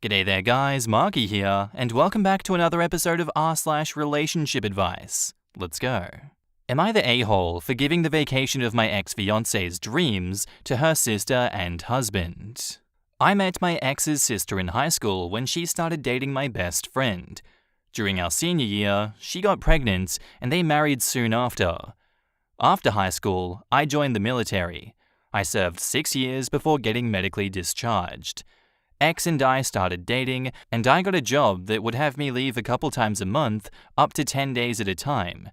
G'day there guys, Marky here, and welcome back to another episode of r/relationship advice. Let's go. Am I the a-hole for giving the vacation of my ex-fiance's dreams to her sister and husband? I met my ex's sister in high school when she started dating my best friend. During our senior year, she got pregnant and they married soon after. After high school, I joined the military. I served 6 years before getting medically discharged. Ex and I started dating, and I got a job that would have me leave a couple times a month, up to 10 days at a time.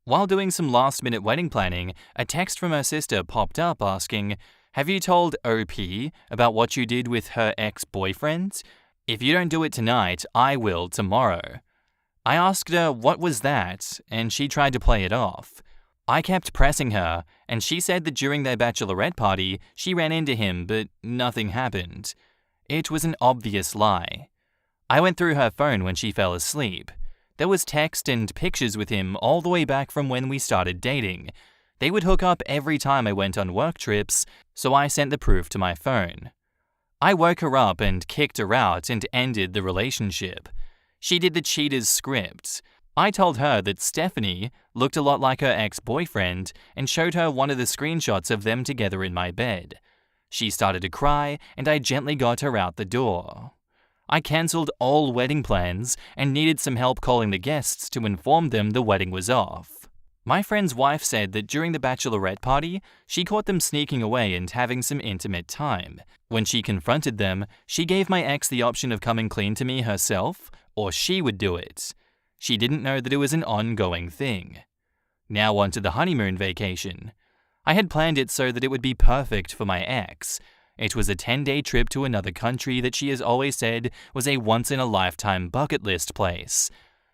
While doing some last-minute wedding planning, a text from her sister popped up asking, "Have you told OP about what you did with her ex-boyfriend? If you don't do it tonight, I will tomorrow." I asked her what was that, and she tried to play it off. I kept pressing her, and she said that during their bachelorette party, she ran into him, but nothing happened. It was an obvious lie. I went through her phone when she fell asleep. There was text and pictures with him all the way back from when we started dating. They would hook up every time I went on work trips, so I sent the proof to my phone. I woke her up and kicked her out and ended the relationship. She did the cheater's script. I told her that Stephanie looked a lot like her ex-boyfriend and showed her one of the screenshots of them together in my bed. She started to cry, and I gently got her out the door. I cancelled all wedding plans and needed some help calling the guests to inform them the wedding was off. My friend's wife said that during the bachelorette party, she caught them sneaking away and having some intimate time. When she confronted them, she gave my ex the option of coming clean to me herself, or she would do it. She didn't know that it was an ongoing thing. Now on to the honeymoon vacation. I had planned it so that it would be perfect for my ex. It was a 10-day trip to another country that she has always said was a once-in-a-lifetime bucket list place.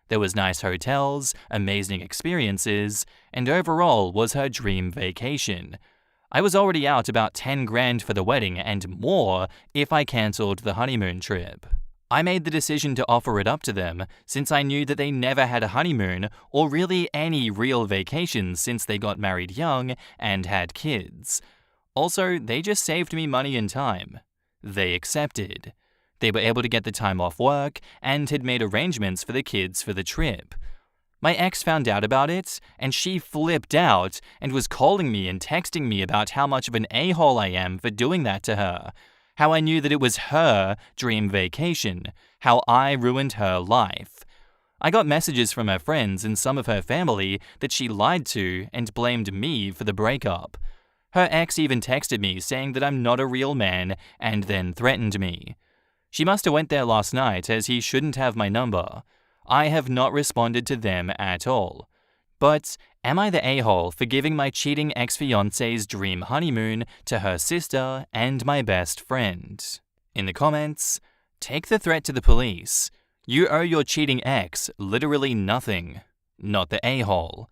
There was nice hotels, amazing experiences, and overall was her dream vacation. I was already out about 10 grand for the wedding and more if I cancelled the honeymoon trip. I made the decision to offer it up to them since I knew that they never had a honeymoon or really any real vacations since they got married young and had kids. Also, they just saved me money and time. They accepted. They were able to get the time off work and had made arrangements for the kids for the trip. My ex found out about it, and she flipped out and was calling me and texting me about how much of an a-hole I am for doing that to her. How I knew that it was her dream vacation, how I ruined her life. I got messages from her friends and some of her family that she lied to and blamed me for the breakup. Her ex even texted me saying that I'm not a real man and then threatened me. She must have went there last night as he shouldn't have my number. I have not responded to them at all. But am I the a-hole for giving my cheating ex-fiance's dream honeymoon to her sister and my best friend? In the comments, take the threat to the police. You owe your cheating ex literally nothing. Not the a-hole.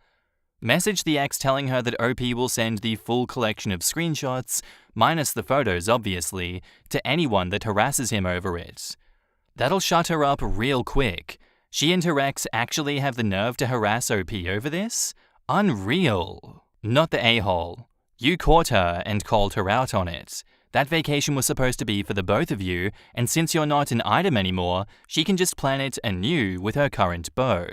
Message the ex telling her that OP will send the full collection of screenshots, minus the photos obviously, to anyone that harasses him over it. That'll shut her up real quick. She and her ex actually have the nerve to harass OP over this? Unreal. Not the a-hole. You caught her and called her out on it. That vacation was supposed to be for the both of you, and since you're not an item anymore, she can just plan it anew with her current beau.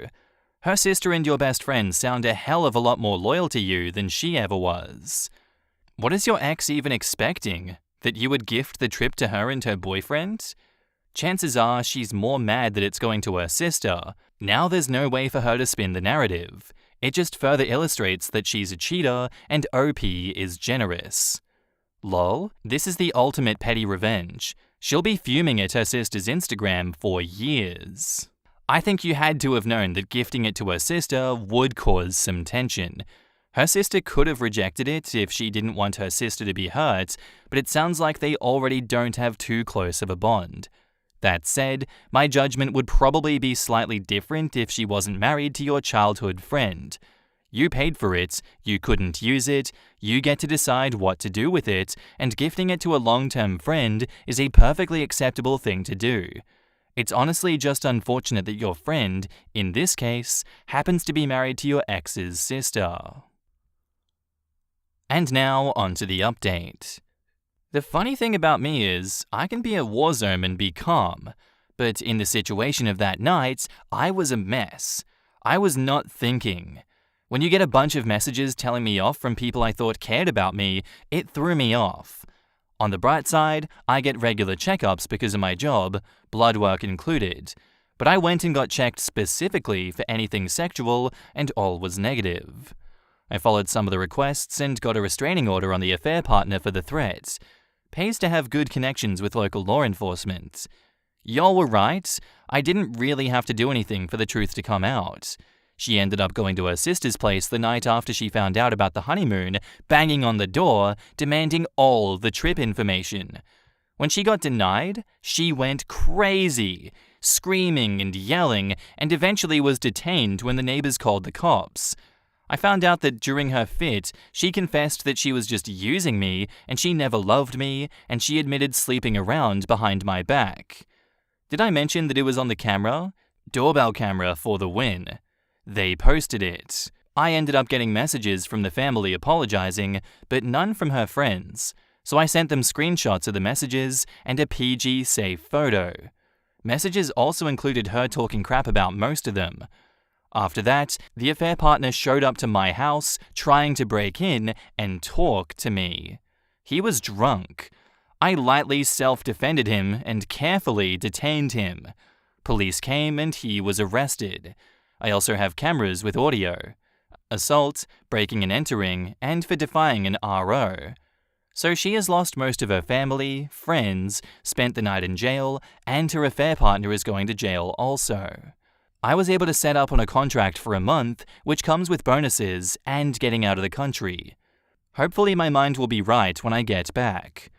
Her sister and your best friend sound a hell of a lot more loyal to you than she ever was. What is your ex even expecting? That you would gift the trip to her and her boyfriend? Chances are she's more mad that it's going to her sister. Now there's no way for her to spin the narrative. It just further illustrates that she's a cheater and OP is generous. Lol, this is the ultimate petty revenge. She'll be fuming at her sister's Instagram for years. I think you had to have known that gifting it to her sister would cause some tension. Her sister could have rejected it if she didn't want her sister to be hurt, but it sounds like they already don't have too close of a bond. That said, my judgment would probably be slightly different if she wasn't married to your childhood friend. You paid for it, you couldn't use it, you get to decide what to do with it, and gifting it to a long-term friend is a perfectly acceptable thing to do. It's honestly just unfortunate that your friend, in this case, happens to be married to your ex's sister. And now onto the update. The funny thing about me is, I can be a war zone and be calm. But in the situation of that night, I was a mess. I was not thinking. When you get a bunch of messages telling me off from people I thought cared about me, it threw me off. On the bright side, I get regular checkups because of my job, blood work included. But I went and got checked specifically for anything sexual, and all was negative. I followed some of the requests and got a restraining order on the affair partner for the threat. Pays to have good connections with local law enforcement. Y'all were right, I didn't really have to do anything for the truth to come out. She ended up going to her sister's place the night after she found out about the honeymoon, banging on the door, demanding all the trip information. When she got denied, she went crazy, screaming and yelling, and eventually was detained when the neighbors called the cops. I found out that during her fit, she confessed that she was just using me, and she never loved me, and she admitted sleeping around behind my back. Did I mention that it was on the camera? Doorbell camera for the win. They posted it. I ended up getting messages from the family apologizing, but none from her friends. So I sent them screenshots of the messages and a PG-safe photo. Messages also included her talking crap about most of them. After that, the affair partner showed up to my house, trying to break in and talk to me. He was drunk. I lightly self-defended him and carefully detained him. Police came and he was arrested. I also have cameras with audio. Assault, breaking and entering, and for defying an RO. So she has lost most of her family, friends, spent the night in jail, and her affair partner is going to jail also. I was able to set up on a contract for a month, which comes with bonuses and getting out of the country. Hopefully my mind will be right when I get back.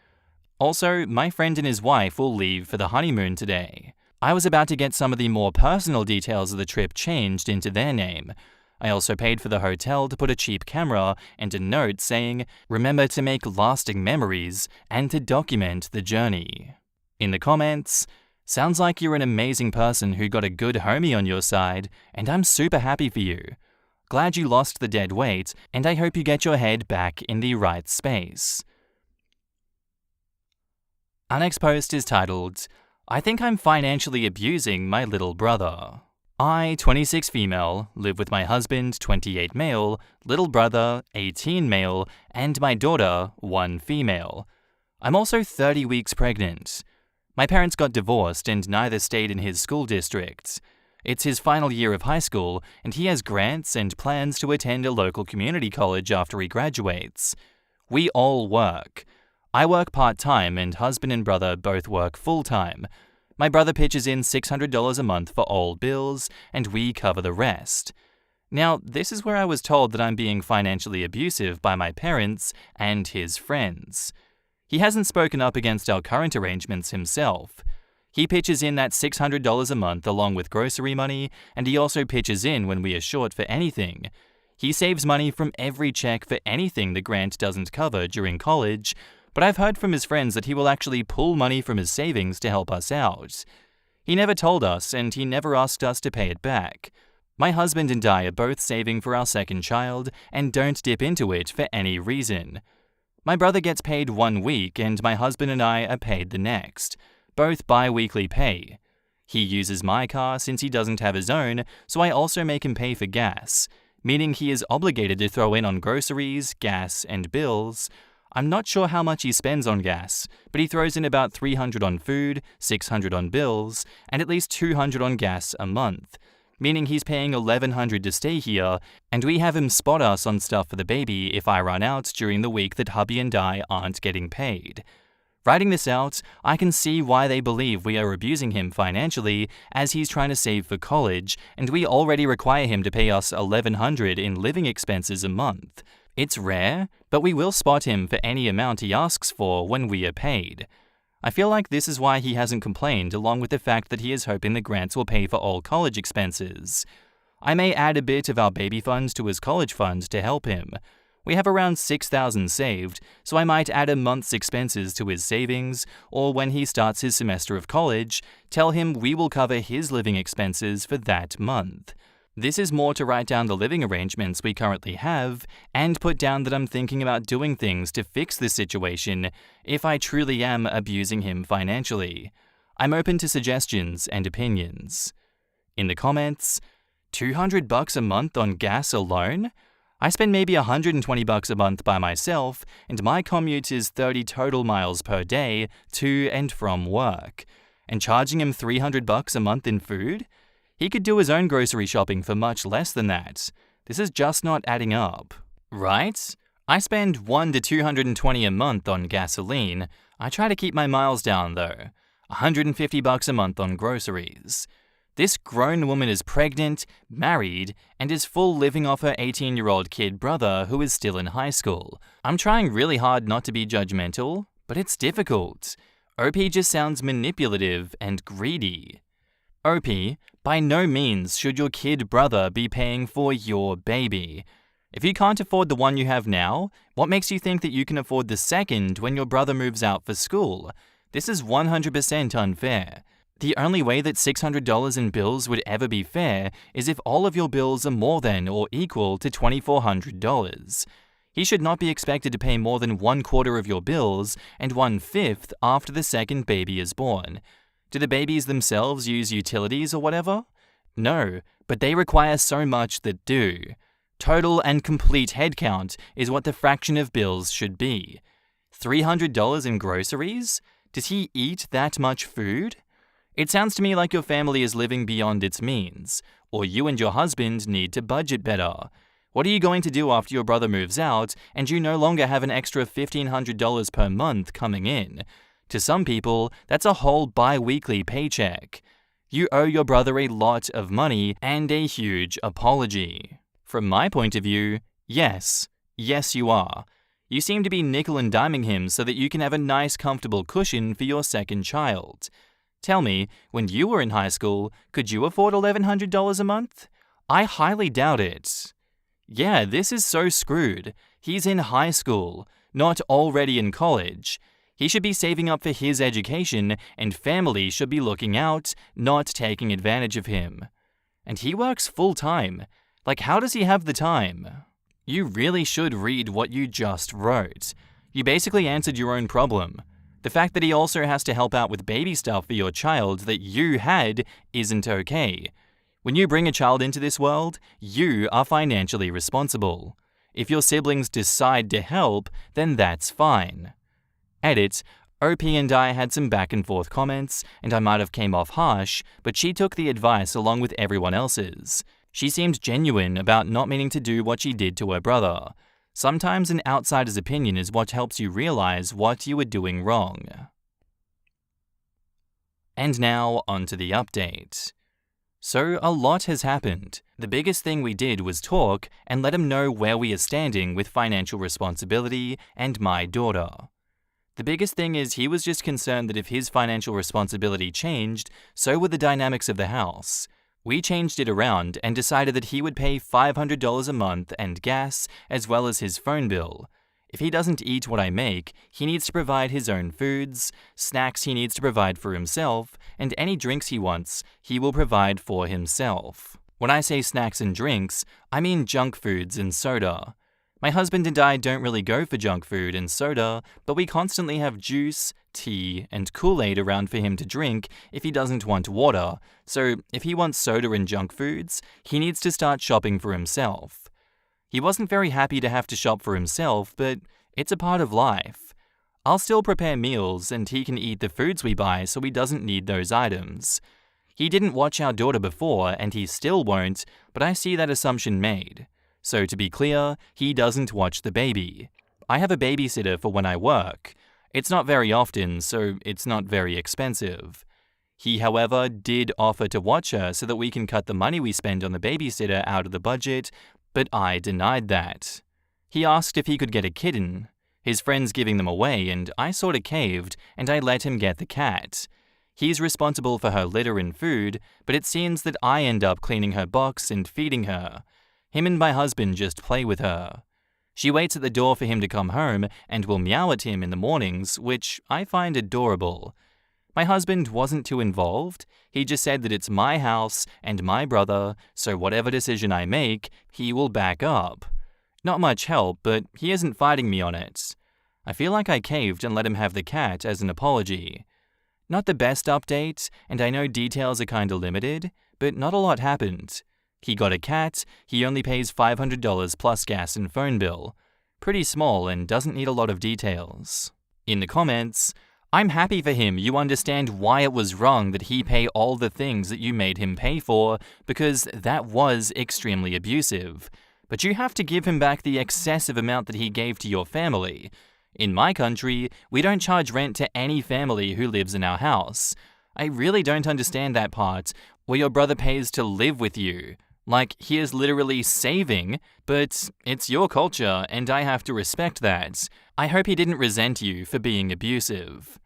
Also, my friend and his wife will leave for the honeymoon today. I was about to get some of the more personal details of the trip changed into their name. I also paid for the hotel to put a cheap camera and a note saying, "Remember to make lasting memories and to document the journey." In the comments, "Sounds like you're an amazing person who got a good homie on your side, and I'm super happy for you. Glad you lost the dead weight, and I hope you get your head back in the right space." Our next post is titled, "I think I'm financially abusing my little brother. I, 26 female, live with my husband, 28 male, little brother, 18 male, and my daughter, 1 female. I'm also 30 weeks pregnant. My parents got divorced and neither stayed in his school district. It's his final year of high school, and he has grants and plans to attend a local community college after he graduates. We all work. I work part-time and husband and brother both work full-time. My brother pitches in $600 a month for all bills, and we cover the rest. Now, this is where I was told that I'm being financially abusive by my parents and his friends. He hasn't spoken up against our current arrangements himself. He pitches in that $600 a month along with grocery money, and he also pitches in when we are short for anything. He saves money from every check for anything the grant doesn't cover during college, but I've heard from his friends that he will actually pull money from his savings to help us out. He never told us, and he never asked us to pay it back. My husband and I are both saving for our second child and don't dip into it for any reason. My brother gets paid 1 week, and my husband and I are paid the next, both bi-weekly pay. He uses my car since he doesn't have his own, so I also make him pay for gas, meaning he is obligated to throw in on groceries, gas, and bills. I'm not sure how much he spends on gas, but he throws in about $300 on food, $600 on bills, and at least $200 on gas a month, meaning he's paying $1,100 to stay here, and we have him spot us on stuff for the baby if I run out during the week that hubby and I aren't getting paid. Writing this out, I can see why they believe we are abusing him financially as he's trying to save for college, and we already require him to pay us $1,100 in living expenses a month. It's rare, but we will spot him for any amount he asks for when we are paid. I feel like this is why he hasn't complained, along with the fact that he is hoping the grants will pay for all college expenses. I may add a bit of our baby fund to his college fund to help him. We have around $6,000 saved, so I might add a month's expenses to his savings, or when he starts his semester of college, tell him we will cover his living expenses for that month. This is more to write down the living arrangements we currently have and put down that I'm thinking about doing things to fix this situation if I truly am abusing him financially. I'm open to suggestions and opinions. In the comments, $200 a month on gas alone? I spend maybe $120 a month by myself, and my commute is 30 total miles per day to and from work. And charging him $300 a month in food? He could do his own grocery shopping for much less than that. This is just not adding up. Right? I spend $100 to $220 a month on gasoline. I try to keep my miles down though. $150 a month on groceries. This grown woman is pregnant, married, and is full living off her 18-year-old kid brother who is still in high school. I'm trying really hard not to be judgmental, but it's difficult. OP just sounds manipulative and greedy. OP, by no means should your kid brother be paying for your baby. If you can't afford the one you have now, what makes you think that you can afford the second when your brother moves out for school? This is 100% unfair. The only way that $600 in bills would ever be fair is if all of your bills are more than or equal to $2,400. He should not be expected to pay more than 1/4 of your bills and 1/5 after the second baby is born. Do the babies themselves use utilities or whatever? No, but they require so much that do. Total and complete headcount is what the fraction of bills should be. $300 in groceries? Does he eat that much food? It sounds to me like your family is living beyond its means, or you and your husband need to budget better. What are you going to do after your brother moves out and you no longer have an extra $1,500 per month coming in? To some people, that's a whole bi-weekly paycheck. You owe your brother a lot of money and a huge apology. From my point of view, yes you are. You seem to be nickel and diming him so that you can have a nice comfortable cushion for your second child. Tell me, when you were in high school, could you afford $1,100 a month? I highly doubt it. Yeah, this is so screwed. He's in high school, not already in college. He should be saving up for his education, and family should be looking out, not taking advantage of him. And he works full-time. Like, how does he have the time? You really should read what you just wrote. You basically answered your own problem. The fact that he also has to help out with baby stuff for your child that you had isn't okay. When you bring a child into this world, you are financially responsible. If your siblings decide to help, then that's fine. Edit, OP and I had some back and forth comments, and I might have came off harsh, but she took the advice along with everyone else's. She seemed genuine about not meaning to do what she did to her brother. Sometimes an outsider's opinion is what helps you realize what you were doing wrong. And now, onto the update. So, a lot has happened. The biggest thing we did was talk and let him know where we are standing with financial responsibility and my daughter. The biggest thing is he was just concerned that if his financial responsibility changed, so would the dynamics of the house. We changed it around and decided that he would pay $500 a month and gas, as well as his phone bill. If he doesn't eat what I make, he needs to provide his own foods, snacks he needs to provide for himself, and any drinks he wants, he will provide for himself. When I say snacks and drinks, I mean junk foods and soda. My husband and I don't really go for junk food and soda, but we constantly have juice, tea, and Kool-Aid around for him to drink if he doesn't want water, so if he wants soda and junk foods, he needs to start shopping for himself. He wasn't very happy to have to shop for himself, but it's a part of life. I'll still prepare meals and he can eat the foods we buy so he doesn't need those items. He didn't watch our daughter before and he still won't, but I see that assumption made. So to be clear, he doesn't watch the baby. I have a babysitter for when I work. It's not very often, so it's not very expensive. He, however, did offer to watch her so that we can cut the money we spend on the babysitter out of the budget, but I denied that. He asked if he could get a kitten. His friends giving them away, and I sorta caved, and I let him get the cat. He's responsible for her litter and food, but it seems that I end up cleaning her box and feeding her. Him and my husband just play with her. She waits at the door for him to come home and will meow at him in the mornings, which I find adorable. My husband wasn't too involved. He just said that it's my house and my brother, so whatever decision I make, he will back up. Not much help, but he isn't fighting me on it. I feel like I caved and let him have the cat as an apology. Not the best update, and I know details are kinda limited, but not a lot happened. He got a cat, he only pays $500 plus gas and phone bill. Pretty small and doesn't need a lot of details. In the comments, I'm happy for him you understand why it was wrong that he pay all the things that you made him pay for, because that was extremely abusive. But you have to give him back the excessive amount that he gave to your family. In my country, we don't charge rent to any family who lives in our house. I really don't understand that part, where your brother pays to live with you. Like, he is literally saving, but it's your culture and I have to respect that. I hope he didn't resent you for being abusive.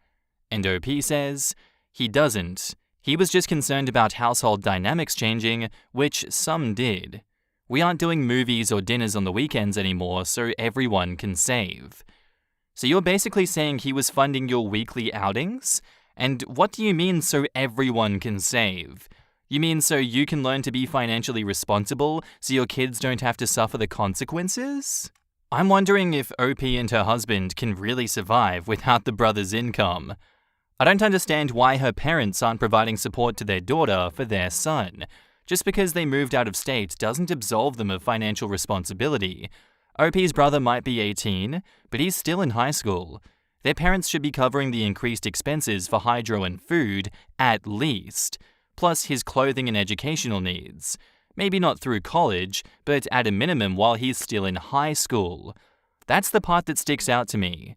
And OP says, he doesn't. He was just concerned about household dynamics changing, which some did. We aren't doing movies or dinners on the weekends anymore, so everyone can save. So you're basically saying he was funding your weekly outings? And what do you mean so everyone can save? You mean so you can learn to be financially responsible so your kids don't have to suffer the consequences? I'm wondering if OP and her husband can really survive without the brother's income. I don't understand why her parents aren't providing support to their daughter for their son. Just because they moved out of state doesn't absolve them of financial responsibility. OP's brother might be 18, but he's still in high school. Their parents should be covering the increased expenses for hydro and food, at least, plus his clothing and educational needs. Maybe not through college, but at a minimum while he's still in high school. That's the part that sticks out to me.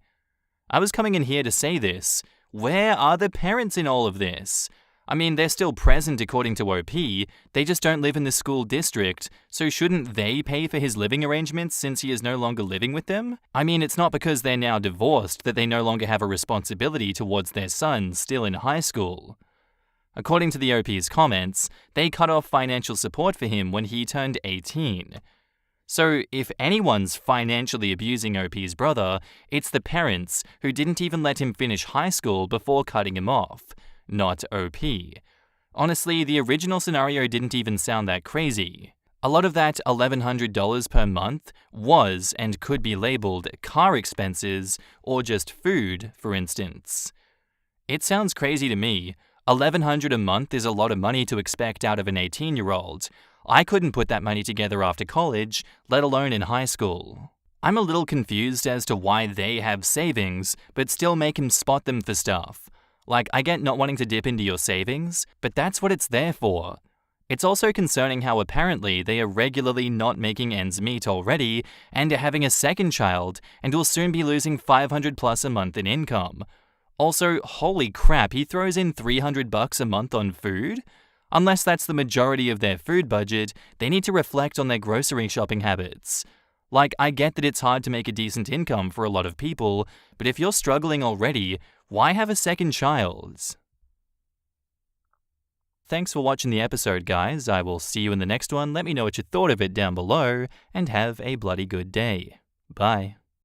I was coming in here to say this. Where are the parents in all of this? I mean, they're still present according to OP, they just don't live in the school district, so shouldn't they pay for his living arrangements since he is no longer living with them? I mean, it's not because they're now divorced that they no longer have a responsibility towards their son still in high school. According to the OP's comments, they cut off financial support for him when he turned 18. So if anyone's financially abusing OP's brother, it's the parents who didn't even let him finish high school before cutting him off. Not OP. Honestly, the original scenario didn't even sound that crazy. A lot of that $1,100 per month was and could be labeled car expenses or just food, for instance. It sounds crazy to me. $1,100 a month is a lot of money to expect out of an 18-year-old. I couldn't put that money together after college, let alone in high school. I'm a little confused as to why they have savings, but still make him spot them for stuff. Like, I get not wanting to dip into your savings, but that's what it's there for. It's also concerning how apparently they are regularly not making ends meet already and are having a second child and will soon be losing $500 plus a month in income. Also, holy crap, he throws in $300 a month on food? Unless that's the majority of their food budget, they need to reflect on their grocery shopping habits. Like, I get that it's hard to make a decent income for a lot of people, but if you're struggling already, why have a second child? Thanks for watching the episode, guys. I will see you in the next one. Let me know what you thought of it down below, and have a bloody good day. Bye.